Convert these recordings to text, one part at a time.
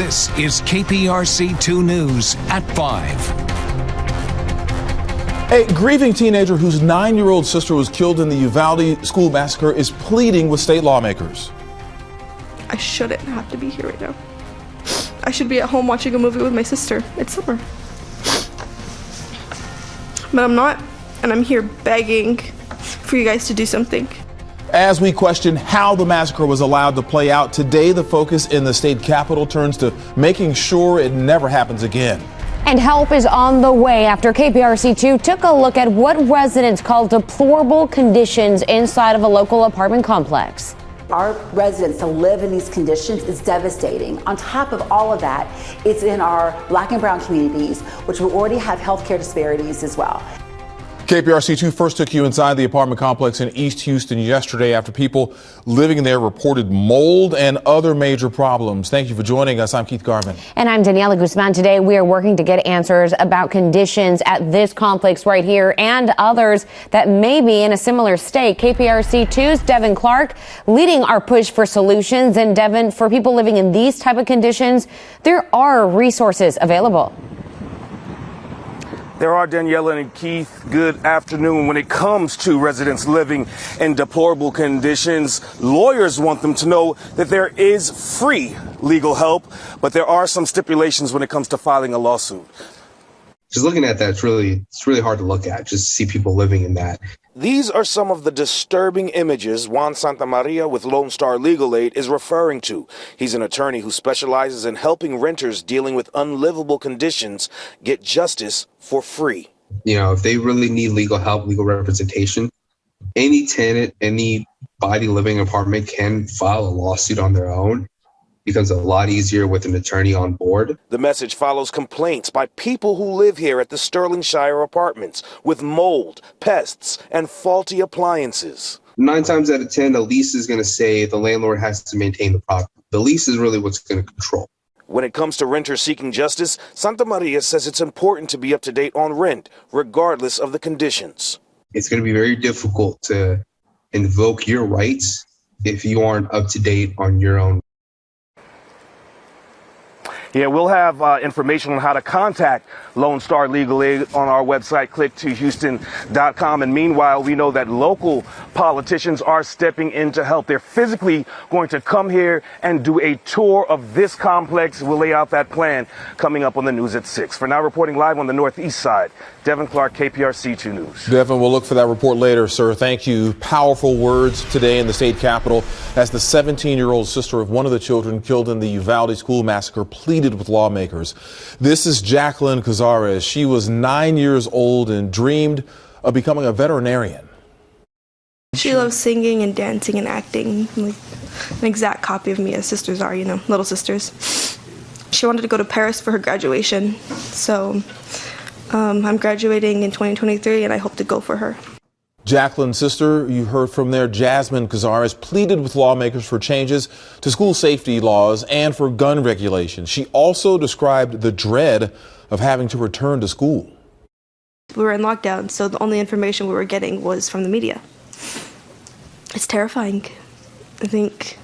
This is KPRC 2 News at 5. A grieving teenager whose 9-year-old sister was killed in the Uvalde school massacre is pleading with state lawmakers. I shouldn't have to be here right now. I should be at home watching a movie with my sister. It's summer. But I'm not, and I'm here begging for you guys to do something. As we question how the massacre was allowed to play out, today the focus in the state capitol turns to making sure it never happens again. And help is on the way after KPRC2 took a look at what residents call deplorable conditions inside of a local apartment complex. Our residents to live in these conditions is devastating. On top of all of that, it's in our Black and brown communities, which will already have healthcare disparities as well. KPRC2 first took you inside the apartment complex in East Houston yesterday after people living there reported mold and other major problems. Thank you for joining us. I'm Keith Garvin. And I'm Daniela Guzman. Today we are working to get answers about conditions at this complex right here and others that may be in a similar state. KPRC2's Devin Clark leading our push for solutions. And Devin, for people living in these type of conditions, there are resources available. There are, Daniela and Keith. Good afternoon. When it comes to residents living in deplorable conditions, lawyers want them to know that there is free legal help, but there are some stipulations when it comes to filing a lawsuit. Just looking at that, it's really hard to look at, just to see people living in that. These are some of the disturbing images Juan Santamaria with Lone Star Legal Aid is referring to. He's an attorney who specializes in helping renters dealing with unlivable conditions get justice for free. You know, if they really need legal help, legal representation, any tenant, anybody living in an apartment can file a lawsuit on their own. Becomes a lot easier with an attorney on board. The message follows complaints by people who live here at the Sterling Shire apartments with mold, pests, and faulty appliances. 9 times out of 10, the lease is going to say the landlord has to maintain the property. The lease is really what's going to control. When it comes to renters seeking justice, Santamaria says it's important to be up to date on rent, regardless of the conditions. It's going to be very difficult to invoke your rights if you aren't up to date on your own. Yeah, we'll have information on how to contact Lone Star Legal Aid on our website, click2houston.com. And meanwhile, we know that local politicians are stepping in to help. They're physically going to come here and do a tour of this complex. We'll lay out that plan coming up on the news at 6. For now, reporting live on the northeast side, Devin Clark, KPRC 2 News. Devin, we'll look for that report later, sir. Thank you. Powerful words today in the state capitol as the 17-year-old sister of one of the children killed in the Uvalde school massacre pleaded with lawmakers. This is Jacqueline Cazares. She was 9 years old and dreamed of becoming a veterinarian. She loves singing and dancing and acting, like an exact copy of me as sisters are, you know, little sisters. She wanted to go to Paris for her graduation, so I'm graduating in 2023 and I hope to go for her. Jacqueline's sister, you heard from there, Jasmine Cazares, pleaded with lawmakers for changes to school safety laws and for gun regulations. She also described the dread of having to return to school. We were in lockdown, so the only information we were getting was from the media. It's terrifying. I think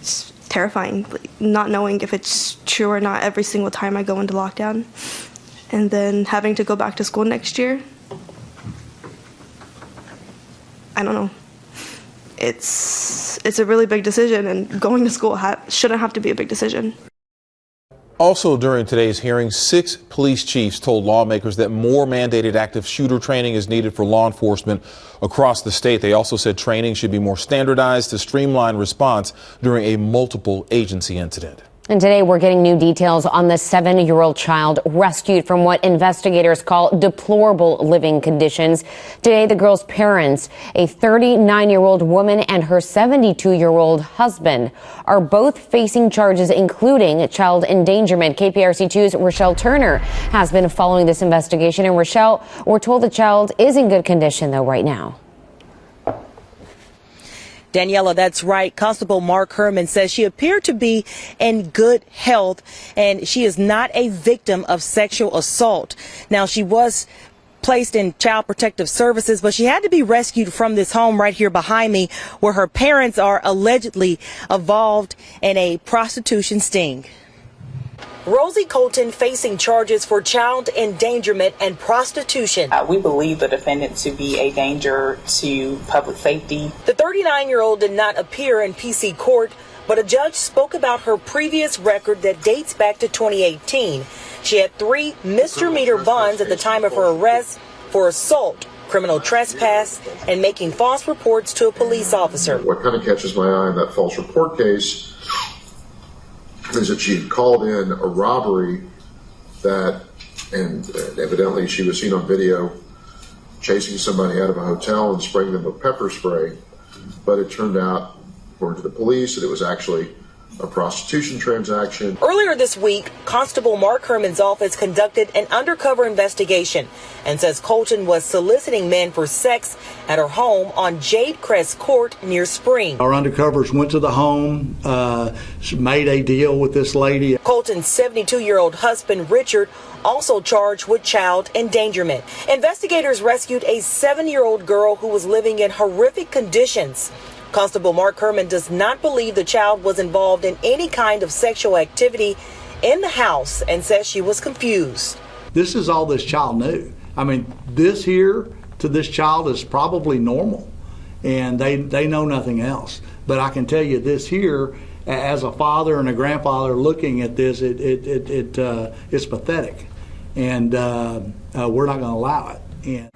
it's terrifying, not knowing if it's true or not every single time I go into lockdown. And then having to go back to school next year. I don't know. It's a really big decision, and going to school shouldn't have to be a big decision. Also during today's hearing, 6 police chiefs told lawmakers that more mandated active shooter training is needed for law enforcement across the state. They also said training should be more standardized to streamline response during a multiple agency incident. And today we're getting new details on the 7-year-old child rescued from what investigators call deplorable living conditions. Today, the girl's parents, a 39-year-old woman and her 72-year-old husband, are both facing charges including child endangerment. KPRC2's Rochelle Turner has been following this investigation. And Rochelle, we're told the child is in good condition, though, right now. Daniela, that's right. Constable Mark Herman says she appeared to be in good health and she is not a victim of sexual assault. Now, she was placed in Child Protective Services, but she had to be rescued from this home right here behind me, where her parents are allegedly involved in a prostitution sting. Rosie Colton facing charges for child endangerment and prostitution. We believe the defendant to be a danger to public safety. The 39-year-old did not appear in PC court, but a judge spoke about her previous record that dates back to 2018. She had 3 misdemeanor bonds at the time of her arrest for assault, criminal trespass, and making false reports to a police officer. What kind of catches my eye in that false report case is that she had called in a robbery and evidently she was seen on video chasing somebody out of a hotel and spraying them with pepper spray. But it turned out, according to the police, that it was actually a prostitution transaction. Earlier this week, Constable Mark Herman's office conducted an undercover investigation and says Colton was soliciting men for sex at her home on Jade Crest Court near Spring. Our undercovers went to the home, made a deal with this lady. Colton's 72-year-old husband, Richard, also charged with child endangerment. Investigators rescued a 7-year-old girl who was living in horrific conditions. Constable Mark Herman does not believe the child was involved in any kind of sexual activity in the house and says she was confused. This is all this child knew. I mean, this here to this child is probably normal, and they know nothing else. But I can tell you this here, as a father and a grandfather looking at this, it's pathetic, and we're not going to allow it.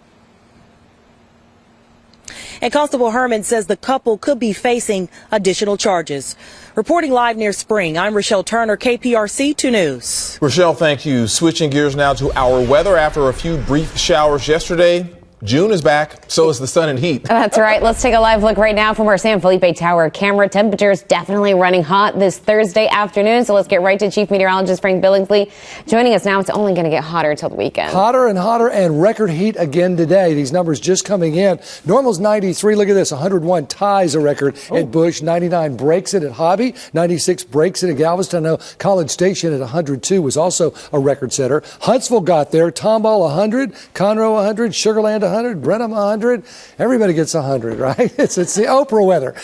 And Constable Herman says the couple could be facing additional charges. Reporting live near Spring, I'm Rochelle Turner, KPRC 2 News. Rochelle, thank you. Switching gears now to our weather. After a few brief showers yesterday, June is back, so is the sun and heat. That's right. Let's take a live look right now from our San Felipe Tower camera. Temperatures definitely running hot this Thursday afternoon, so let's get right to Chief Meteorologist Frank Billingsley. Joining us now, it's only going to get hotter till the weekend. Hotter and record heat again today. These numbers just coming in. Normal's 93. Look at this. 101 ties a record at Bush. 99 breaks it at Hobby. 96 breaks it at Galveston. I know College Station at 102 was also a record setter. Huntsville got there. Tomball 100. Conroe 100. Sugarland 100. Brenham 100. Everybody gets 100, right? It's the Oprah weather.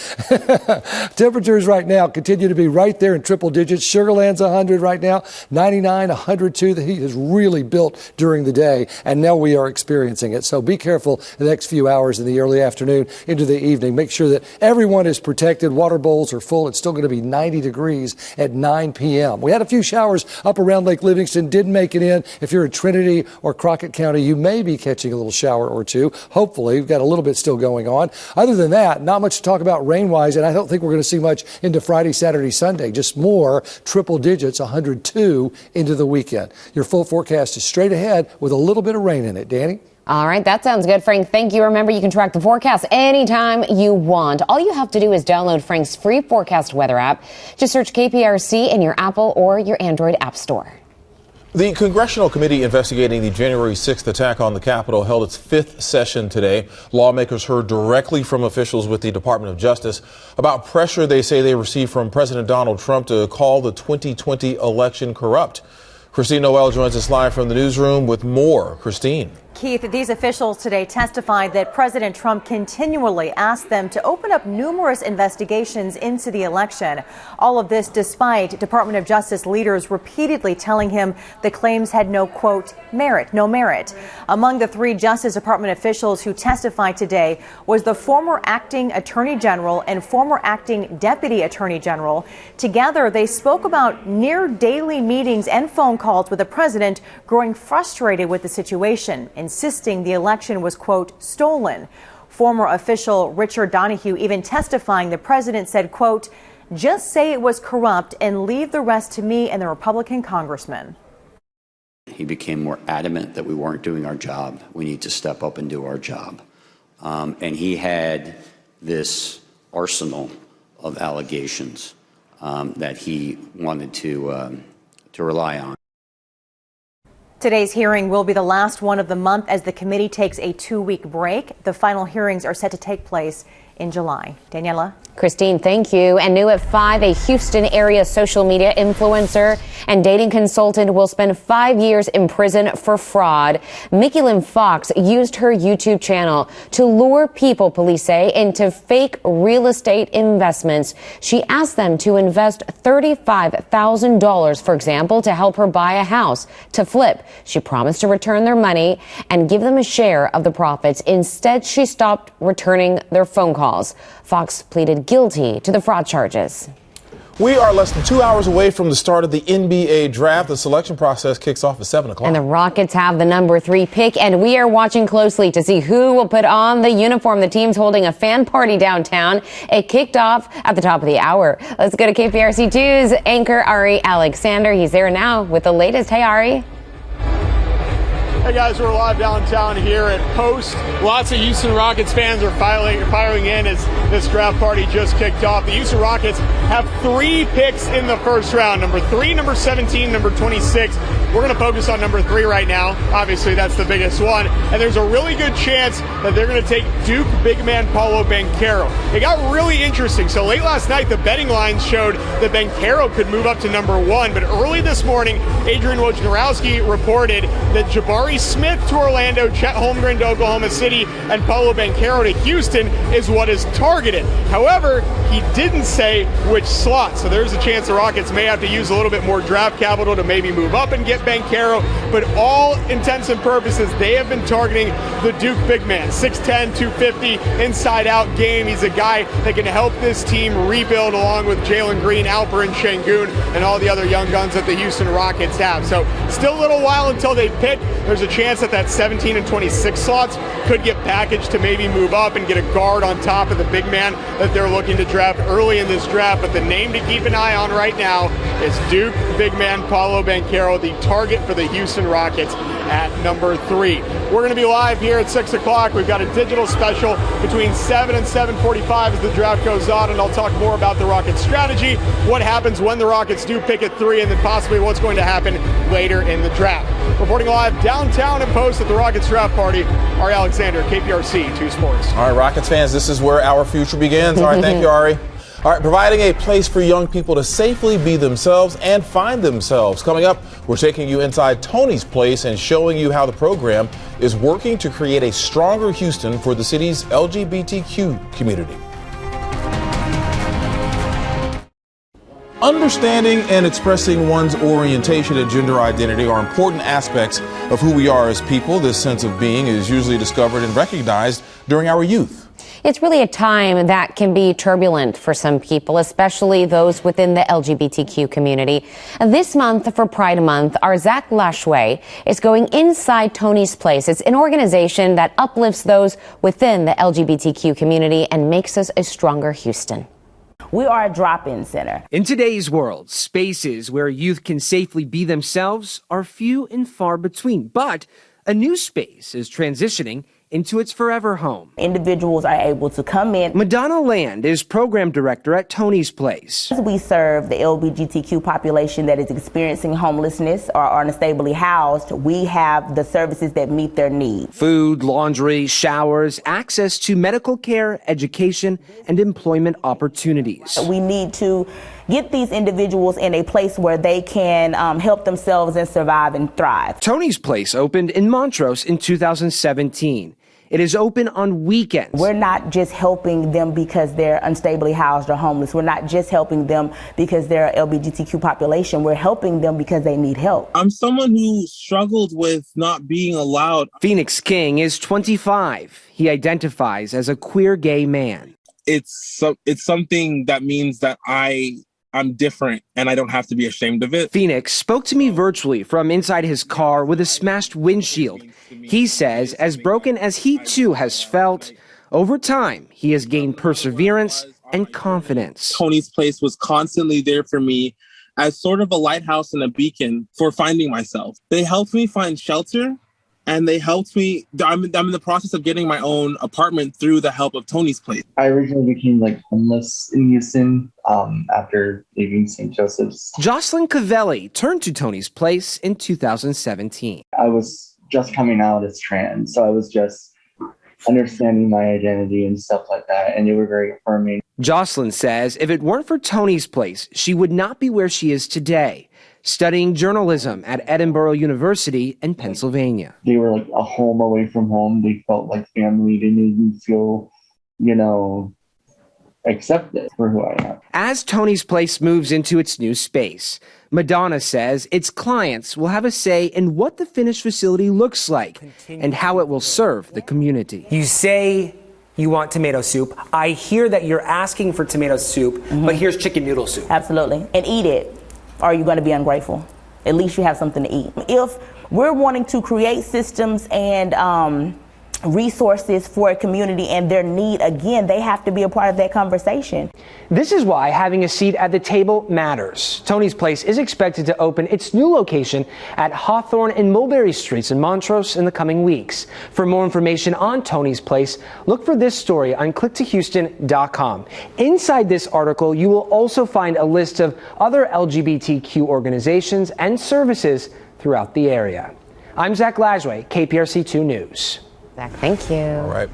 Temperatures right now continue to be right there in triple digits. Sugarland's 100 right now. 99, 102. The heat has really built during the day, and now we are experiencing it. So be careful the next few hours in the early afternoon into the evening. Make sure that everyone is protected. Water bowls are full. It's still going to be 90 degrees at 9 p.m. We had a few showers up around Lake Livingston. Didn't make it in. If you're in Trinity or Crockett County, you may be catching a little shower or two. Hopefully, we've got a little bit still going on. Other than that, not much to talk about rain-wise, and I don't think we're going to see much into Friday, Saturday, Sunday. Just more triple digits, 102 into the weekend. Your full forecast is straight ahead with a little bit of rain in it. Danny? All right, that sounds good, Frank. Thank you. Remember, you can track the forecast anytime you want. All you have to do is download Frank's free forecast weather app. Just search KPRC in your Apple or your Android app store. The congressional committee investigating the January 6th attack on the Capitol held its 5th session today. Lawmakers heard directly from officials with the Department of Justice about pressure they say they received from President Donald Trump to call the 2020 election corrupt. Christine Noel joins us live from the newsroom with more. Christine. Keith, these officials today testified that President Trump continually asked them to open up numerous investigations into the election. All of this despite Department of Justice leaders repeatedly telling him the claims had no, quote, no merit. Among the 3 Justice Department officials who testified today was the former acting Attorney General and former acting Deputy Attorney General. Together, they spoke about near daily meetings and phone calls with the president, growing frustrated with the situation, insisting the election was, quote, stolen. Former official Richard Donahue even testifying the president said, quote, just say it was corrupt and leave the rest to me and the Republican congressman. He became more adamant that we weren't doing our job. We need to step up and do our job. And he had this arsenal of allegations that he wanted to rely on. Today's hearing will be the last one of the month as the committee takes a 2-week break. The final hearings are set to take place in July. Daniela? Christine, thank you. And new at 5, a Houston area social media influencer and dating consultant will spend 5 years in prison for fraud. Mickey Lynn Fox used her YouTube channel to lure people, police say, into fake real estate investments. She asked them to invest $35,000, for example, to help her buy a house to flip. She promised to return their money and give them a share of the profits. Instead, she stopped returning their phone calls. Fox pleaded guilty to the fraud charges. We are less than 2 hours away from the start of the NBA draft. The selection process kicks off at 7 o'clock. And the Rockets have the number 3 pick, and we are watching closely to see who will put on the uniform. The team's holding a fan party downtown. It kicked off at the top of the hour. Let's go to KPRC 2's anchor Ari Alexander. He's there now with the latest. Hey, Ari. Hey guys, we're live downtown here at Post. Lots of Houston Rockets fans are firing in as this draft party just kicked off. The Houston Rockets have 3 picks in the first round. Number 3, number 17, number 26. We're going to focus on number 3 right now. Obviously, that's the biggest one. And there's a really good chance that they're going to take Duke big man Paolo Banchero. It got really interesting. So late last night, the betting lines showed that Banchero could move up to number 1. But early this morning, Adrian Wojnarowski reported that Jabari Smith to Orlando, Chet Holmgren to Oklahoma City, and Paolo Banchero to Houston is what is targeted. However, he didn't say which slot, so there's a chance the Rockets may have to use a little bit more draft capital to maybe move up and get Banchero, but all intents and purposes, they have been targeting the Duke big man, 6'10", 250, inside-out game. He's a guy that can help this team rebuild along with Jalen Green, Alperen Şengün, and all the other young guns that the Houston Rockets have. So still a little while until they pick. There's a chance that 17 and 26 slots could get packaged to maybe move up and get a guard on top of the big man that they're looking to draft early in this draft. But the name to keep an eye on right now is Duke big man Paolo Banchero, the target for the Houston Rockets at number 3. We're going to be live here at 6 o'clock. We've got a digital special between 7 and 7:45 as the draft goes on, and I'll talk more about the Rockets strategy, what happens when the Rockets do pick at 3, and then possibly what's going to happen later in the draft. Reporting live downtown at Post at the Rockets draft party, Ari Alexander, KPRC 2 Sports. All right, Rockets fans, this is where our future begins. All right, thank you, Ari. All right, providing a place for young people to safely be themselves and find themselves. Coming up, we're taking you inside Tony's Place and showing you how the program is working to create a stronger Houston for the city's LGBTQ community. Understanding and expressing one's orientation and gender identity are important aspects of who we are as people. This sense of being is usually discovered and recognized during our youth. It's really a time that can be turbulent for some people, especially those within the LGBTQ community. This month, for Pride Month, our Zach Lashway is going inside Tony's Place. It's an organization that uplifts those within the LGBTQ community and makes us a stronger Houston. We are a drop-in center. In today's world, spaces where youth can safely be themselves are few and far between. But a new space is transitioning into its forever home. Individuals are able to come in. Madonna Land is program director at Tony's Place. We serve the LGBTQ population that is experiencing homelessness or are unstably housed. We have the services that meet their needs. Food, laundry, showers, access to medical care, education, and employment opportunities. We need to get these individuals in a place where they can help themselves and survive and thrive. Tony's Place opened in Montrose in 2017. It is open on weekends. We're not just helping them because they're unstably housed or homeless. We're not just helping them because they're an LGBTQ population. We're helping them because they need help. I'm someone who struggled with not being allowed. Phoenix King is 25. He identifies as a queer gay man. It's something that means that I'm different and I don't have to be ashamed of it. Phoenix spoke to me virtually from inside his car with a smashed windshield. He says, as broken as he too has felt, over time, he has gained perseverance and confidence. Tony's Place was constantly there for me as sort of a lighthouse and a beacon for finding myself. They helped me find shelter. And they helped me. I'm in the process of getting my own apartment through the help of Tony's Place. I originally became homeless in Houston after leaving St. Joseph's. Jocelyn Cavelli turned to Tony's Place in 2017. I was just coming out as trans, so I was just understanding my identity and stuff like that. And they were very affirming. Jocelyn says if it weren't for Tony's Place, she would not be where she is today, studying journalism at Edinburgh University in Pennsylvania. They were like a home away from home. They felt like family. They made me feel, accepted for who I am. As Tony's Place moves into its new space, Madonna says its clients will have a say in what the finished facility looks like and how it will serve the community. You say you want tomato soup. I hear that you're asking for tomato soup, but here's chicken noodle soup. Absolutely. And eat it, or are you going to be ungrateful? At least you have something to eat. If we're wanting to create systems and resources for a community and their need, again, they have to be a part of that conversation. This is why having a seat at the table matters. Tony's Place is expected to open its new location at Hawthorne and Mulberry Streets in Montrose in the coming weeks. For more information on Tony's Place, look for this story on clicktohouston.com. Inside this article, you will also find a list of other LGBTQ organizations and services throughout the area. I'm Zach Lajway, KPRC 2 News. Zach, thank you. All right.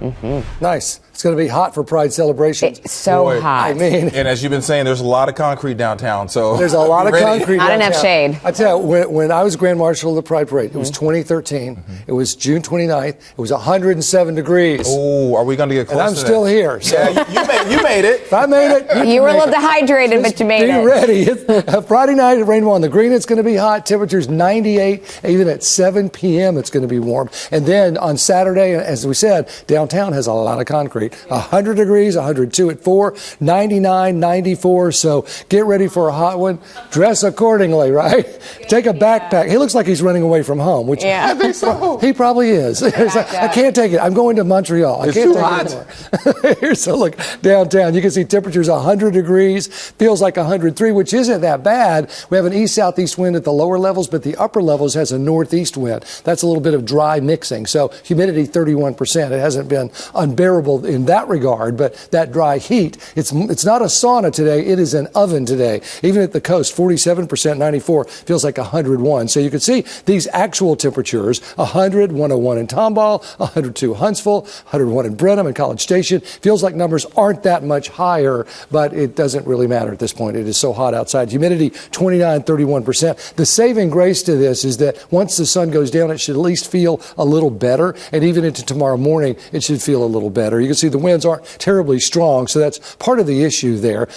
Nice. It's going to be hot for Pride celebrations. It's so hot. I mean, and as you've been saying, there's a lot of concrete downtown. So there's a lot of concrete. Not enough shade. I tell you, when I was Grand Marshal of the Pride Parade, it was 2013. It was June 29th. It was 107 degrees. Oh, are we going to get close? And I'm to still that? here. So. Yeah, you made it. If I made it. You were a little dehydrated, but you made it. Be ready. It's Friday night at Rainbow on the Green. It's going to be hot. Temperatures 98. Even at 7 p.m. it's going to be warm. And then on Saturday, as we said, downtown has a lot of concrete. 100 degrees, 102 at 4, 99, 94. So get ready for a hot one. Dress accordingly, right? Take a backpack. He looks like he's running away from home, which I think so. He probably is. I can't take it. I'm going to Montreal. It's I can't too take it anymore. Here's a look downtown. You can see temperatures 100 degrees, feels like 103, which isn't that bad. We have an east-southeast wind at the lower levels, but the upper levels has a northeast wind. That's a little bit of dry mixing. So humidity 31%. It hasn't been unbearable in that regard, but that dry heat, it's not a sauna today. It is an oven today. Even at the coast, 47%, 94, feels like 101. So you can see these actual temperatures, 100, 101 in Tomball, 102 Huntsville, 101 in Brenham and College Station. Feels like numbers aren't that much higher, but it doesn't really matter at this point. It is so hot outside. Humidity 29, 31%. The saving grace to this is that once the sun goes down, it should at least feel a little better. And even into tomorrow morning, it should feel a little better. You can see the winds aren't terribly strong, so that's part of the issue there.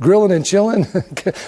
Grilling and chilling,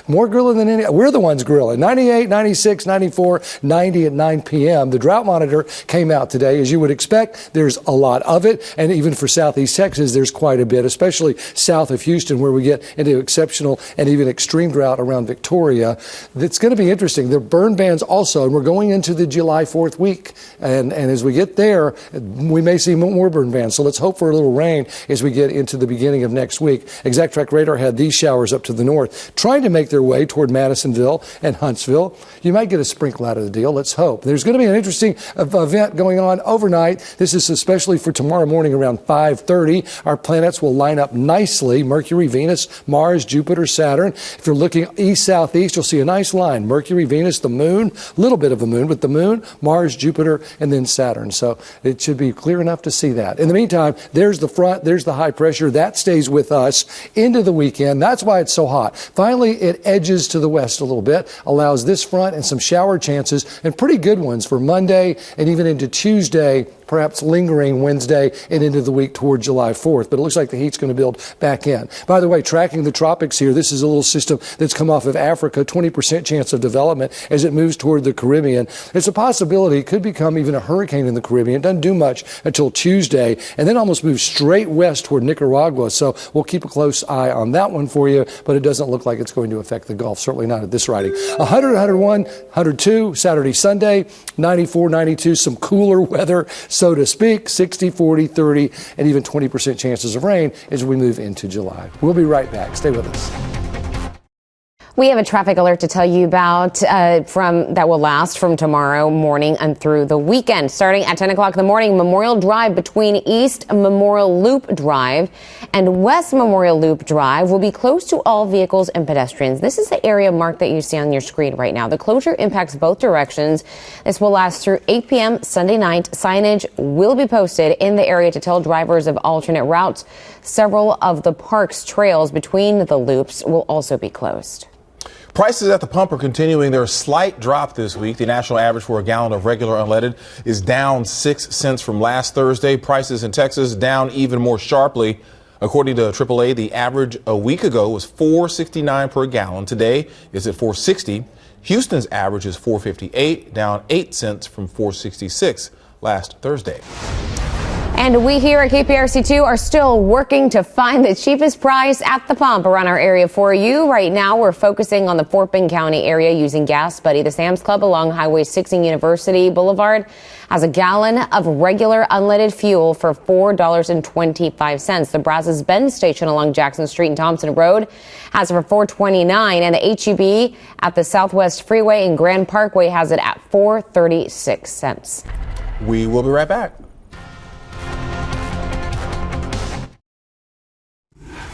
more grilling than any. We're the ones grilling. 98, 96, 94, 90 at 9 p.m. The drought monitor came out today. As you would expect, there's a lot of it, and even for southeast Texas, there's quite a bit, especially south of Houston, where we get into exceptional and even extreme drought around Victoria. It's going to be interesting. There are burn bans also, and we're going into the July 4th week, and as we get there, we may see more burn bans. So let's hope for a little rain as we get into the beginning of next week. Exact Track Radar had these showers up to the north, trying to make their way toward Madisonville and Huntsville. You might get a sprinkle out of the deal. Let's hope. There's going to be an interesting event going on overnight. This is especially for tomorrow morning around 5:30. Our planets will line up nicely. Mercury, Venus, Mars, Jupiter, Saturn. If you're looking east-southeast, you'll see a nice line. Mercury, Venus, the moon, a little bit of the moon, but the moon, Mars, Jupiter, and then Saturn. So it should be clear enough to see that. In the meantime, there's the front, there's the high pressure. That stays with us into the weekend. That's why it's so hot. Finally, it edges to the west a little bit, allows this front and some shower chances, and pretty good ones for Monday and even into Tuesday, perhaps lingering Wednesday and into the week toward July 4th. But it looks like the heat's going to build back in. By the way, tracking the tropics here, this is a little system that's come off of Africa, 20% chance of development as it moves toward the Caribbean. It's a possibility it could become even a hurricane in the Caribbean. It doesn't do much until Tuesday, and then almost moves straight west toward Nicaragua. So we'll keep a close eye on that one for you, but it doesn't look like it's going to affect the Gulf, certainly not at this writing. 100, 101, 102, Saturday, Sunday, 94, 92, some cooler weather, so to speak, 60, 40, 30, and even 20% chances of rain as we move into July. We'll be right back. Stay with us. We have a traffic alert to tell you about that will last from tomorrow morning and through the weekend. Starting at 10 o'clock in the morning, Memorial Drive between East Memorial Loop Drive and West Memorial Loop Drive will be closed to all vehicles and pedestrians. This is the area marked that you see on your screen right now. The closure impacts both directions. This will last through 8 p.m. Sunday night. Signage will be posted in the area to tell drivers of alternate routes. Several of the park's trails between the loops will also be closed. Prices at the pump are continuing their slight drop this week. The national average for a gallon of regular unleaded is down 6 cents from last Thursday. Prices in Texas down even more sharply. According to AAA, the average a week ago was $4.69 per gallon. Today is at $4.60. Houston's average is $4.58, down 8 cents from $4.66 last Thursday. And we here at KPRC2 are still working to find the cheapest price at the pump around our area for you. Right now, we're focusing on the Fort Bend County area using Gas Buddy. The Sam's Club along Highway 6 and University Boulevard has a gallon of regular unleaded fuel for $4.25. The Brazos Bend station along Jackson Street and Thompson Road has it for $4.29, and the HEB at the Southwest Freeway and Grand Parkway has it at $4.36. We will be right back.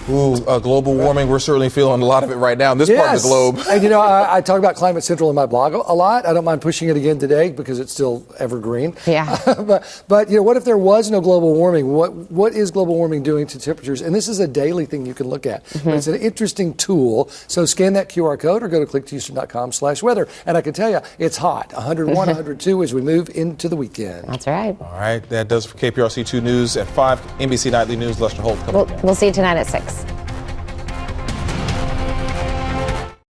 Global warming, we're certainly feeling a lot of it right now in this part of the globe. And you know, I talk about Climate Central in my blog a lot. I don't mind pushing it again today because it's still evergreen. Yeah. But you know, what if there was no global warming? What is global warming doing to temperatures? And this is a daily thing you can look at. But it's an interesting tool. So scan that QR code or go to clicktohouston.com/weather. And I can tell you, it's hot. 101, 102 as we move into the weekend. That's right. All right. That does for KPRC 2 News at 5. NBC Nightly News, Lester Holt. We'll see you tonight at 6.